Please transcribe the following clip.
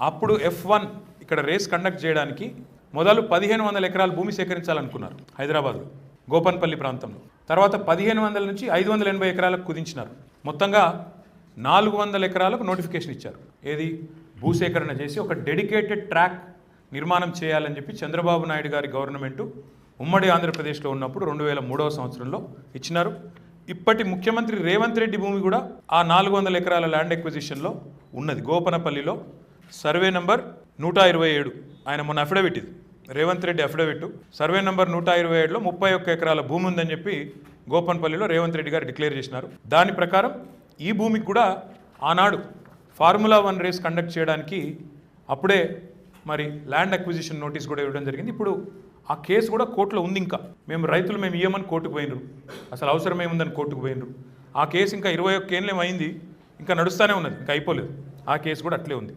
అప్పుడు F1 ఇక్కడ race conduct చేయడానికి మొదలు 1500 ఎకరాల భూమి సేకరించాలనుకున్నారు హైదరాబాద్లో గోపన్పల్లి ప్రాంతంలో. తర్వాత 1500 నుంచి 580 ఎకరాలకు కుదించినారు. మొత్తంగా 400 ఎకరాలకు నోటిఫికేషన్ ఇచ్చారు. ఏది భూసేకరణ చేసి ఒక డెడికేటెడ్ ట్రాక్ నిర్మాణం చేయాలని చెప్పి చంద్రబాబు నాయుడు గారి గవర్నమెంటు ఉమ్మడి ఆంధ్రప్రదేశ్లో ఉన్నప్పుడు 2003వ సంవత్సరంలో ఇచ్చినారు. ఇప్పటి ముఖ్యమంత్రి రేవంత్ రెడ్డి భూమి కూడా ఆ 400 ఎకరాల ల్యాండ్ ఎక్విజిషన్లో ఉన్నది. గోపనపల్లిలో సర్వే నంబర్ 127 ఆయన మొన్న అఫిడవిట్, ఇది Revanth Reddy affidavit, survey number 127లో 31 ఎకరాల భూమి ఉందని చెప్పి గోపన్పల్లిలో రేవంత్ రెడ్డి గారు డిక్లేర్ చేసినారు. దాని ప్రకారం ఈ భూమికి కూడా ఆనాడు ఫార్ములా 1 రేస్ కండక్ట్ చేయడానికి అప్పుడే మరి ల్యాండ్ అక్విజిషన్ నోటీస్ కూడా ఇవ్వడం జరిగింది. ఇప్పుడు ఆ కేసు కూడా కోర్టులో ఉంది. ఇంకా రైతులు మేము ఇవ్వమని కోర్టుకు పోయినరు, అసలు అవసరం ఏముందని కోర్టుకు పోయినరు. ఆ కేసు ఇంకా 21 ఏళ్ళేమో అయింది, ఇంకా నడుస్తూనే ఉన్నది, ఇంకా అయిపోలేదు. ఆ కేసు కూడా అట్లే ఉంది.